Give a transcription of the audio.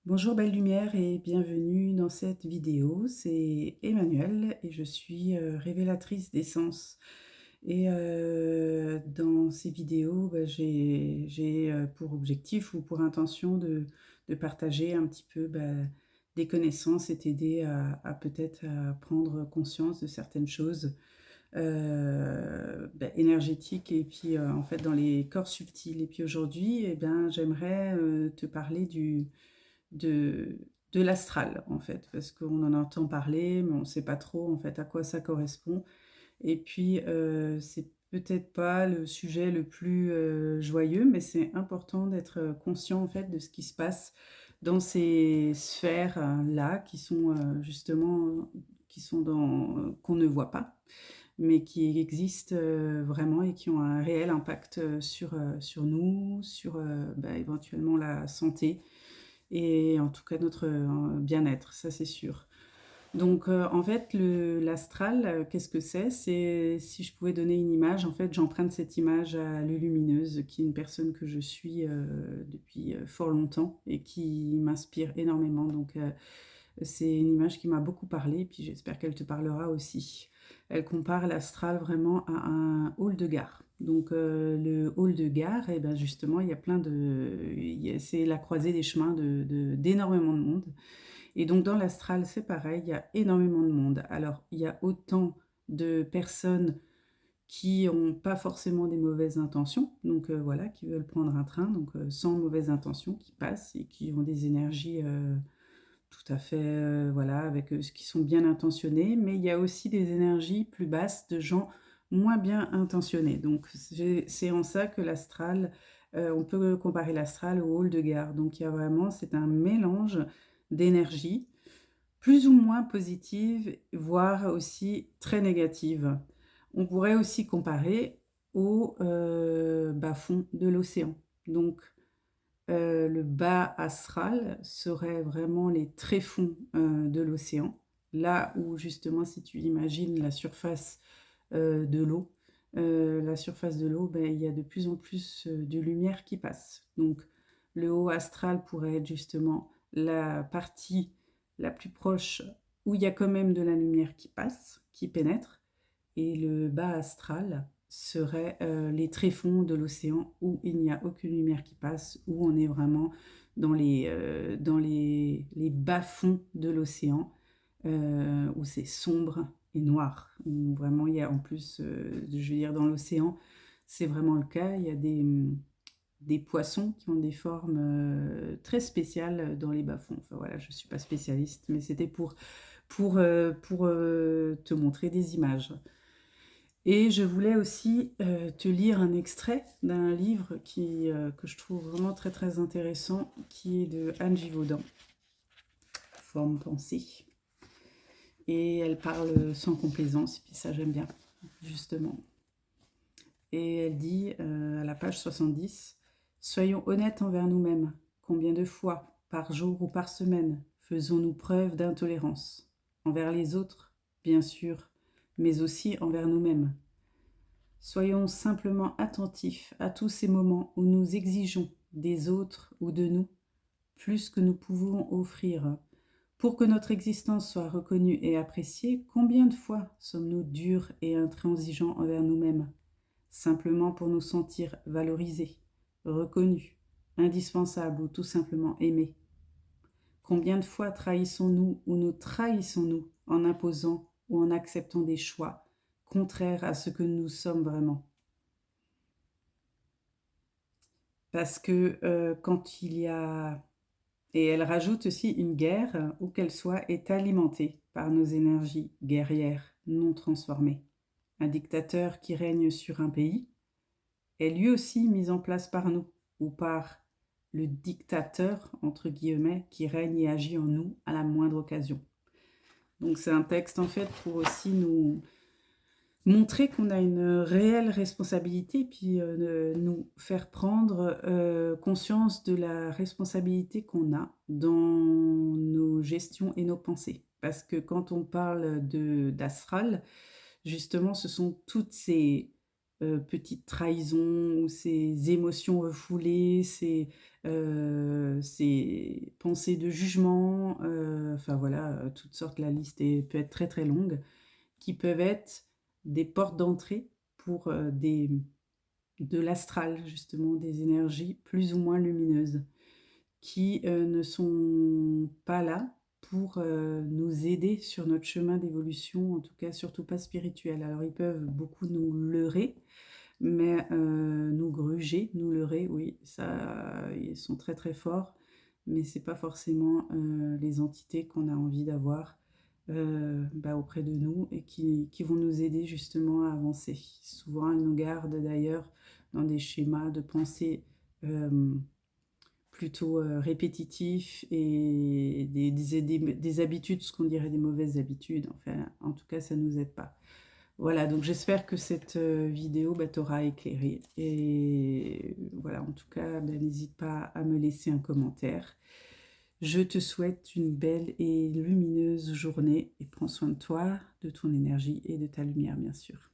Bonjour belle lumière et bienvenue dans cette vidéo. C'est Emmanuelle et je suis révélatrice d'essence. Et dans ces vidéos, j'ai pour objectif ou pour intention de partager un petit peu des connaissances et t'aider à peut-être à prendre conscience de certaines choses énergétiques et puis en fait dans les corps subtils. Et puis aujourd'hui, j'aimerais te parler de, de l'astral, en fait, parce qu'on en entend parler, mais on ne sait pas trop, en fait, à quoi ça correspond. Et puis, c'est peut-être pas le sujet le plus joyeux, mais c'est important d'être conscient, en fait, de ce qui se passe dans ces sphères-là, qui sont justement, qui sont qu'on ne voit pas, mais qui existent vraiment et qui ont un réel impact sur nous, sur éventuellement la santé et en tout cas notre bien-être, ça c'est sûr. Donc en fait, l'astral, qu'est-ce que c'est? C'est, si je pouvais donner une image, en fait, j'emprunte cette image à Lulumineuse, qui est une personne que je suis depuis fort longtemps et qui m'inspire énormément. Donc c'est une image qui m'a beaucoup parlé, et puis j'espère qu'elle te parlera aussi. Elle compare l'astral vraiment à un hall de gare. Donc le hall de gare, et ben justement, il y a plein de... c'est la croisée des chemins d'énormément de monde. Et donc dans l'astral, c'est pareil, il y a énormément de monde. Alors, il y a autant de personnes qui n'ont pas forcément des mauvaises intentions, donc voilà, qui veulent prendre un train, donc sans mauvaise intention, qui passent et qui ont des énergies tout à fait, voilà, avec qui sont bien intentionnés, mais il y a aussi des énergies plus basses de gens moins bien intentionnés. Donc c'est en ça que l'astral, on peut comparer l'astral au hall de gare. Donc il y a vraiment, c'est un mélange d'énergie, plus ou moins positive, voire aussi très négative. On pourrait aussi comparer au bas-fond de l'océan. Donc le bas astral serait vraiment les tréfonds de l'océan, là où justement si tu imagines de l'eau, la surface de l'eau, il y a de plus en plus de lumière qui passe. Donc le haut astral pourrait être justement la partie la plus proche où il y a quand même de la lumière qui passe, qui pénètre, et le bas astral serait les tréfonds de l'océan où il n'y a aucune lumière qui passe, où on est vraiment dans les bas-fonds de l'océan, où c'est sombre et noir. Où vraiment, il y a en plus, je veux dire, dans l'océan, c'est vraiment le cas. Il y a des poissons qui ont des formes très spéciales dans les bas-fonds. Enfin voilà, je ne suis pas spécialiste, mais c'était pour te montrer des images. Et je voulais aussi te lire un extrait d'un livre que je trouve vraiment très très intéressant, qui est de Anne Givaudan, Forme pensée. Et elle parle sans complaisance, et puis ça j'aime bien, justement. Et elle dit à la page 70, soyons honnêtes envers nous-mêmes. Combien de fois, par jour ou par semaine, faisons-nous preuve d'intolérance? Envers les autres, bien sûr, mais aussi envers nous-mêmes. Soyons simplement attentifs à tous ces moments où nous exigeons des autres ou de nous plus que nous pouvons offrir. Pour que notre existence soit reconnue et appréciée, combien de fois sommes-nous durs et intransigeants envers nous-mêmes, simplement pour nous sentir valorisés, reconnus, indispensables ou tout simplement aimés? Combien de fois trahissons-nous ou nous trahissons-nous en imposant ou en acceptant des choix contraires à ce que nous sommes vraiment? Parce que quand il y a... Et elle rajoute aussi une guerre, où qu'elle soit, est alimentée par nos énergies guerrières non transformées. Un dictateur qui règne sur un pays est lui aussi mis en place par nous, ou par le dictateur, entre guillemets, qui règne et agit en nous à la moindre occasion. Donc c'est un texte en fait pour aussi nous, montrer qu'on a une réelle responsabilité, puis nous faire prendre conscience de la responsabilité qu'on a dans nos gestions et nos pensées. Parce que quand on parle d'astral, justement, ce sont toutes ces petites trahisons ou ces émotions refoulées, ces pensées de jugement, enfin voilà, toutes sortes, la liste peut être très, très longue, qui peuvent être des portes d'entrée pour, de l'astral justement, des énergies plus ou moins lumineuses qui, ne sont pas là pour, nous aider sur notre chemin d'évolution, en tout cas surtout pas spirituel. Alors ils peuvent beaucoup nous leurrer, mais nous gruger, nous leurrer, oui, ça, ils sont très, très forts, mais c'est pas forcément, les entités qu'on a envie d'avoir, bah, auprès de nous et qui vont nous aider justement à avancer. Souvent, elles nous gardent d'ailleurs dans des schémas de pensée, hem plutôt, répétitif et des habitudes, ce qu'on dirait des mauvaises habitudes, enfin, en tout cas, ça ne nous aide pas. Voilà, donc j'espère que cette, vidéo, bah, t'aura éclairé et voilà, en tout cas, bah, n'hésite pas à me laisser un commentaire. Je te souhaite une belle et lumineuse journée et prends soin de toi, de ton énergie et de ta lumière, bien sûr.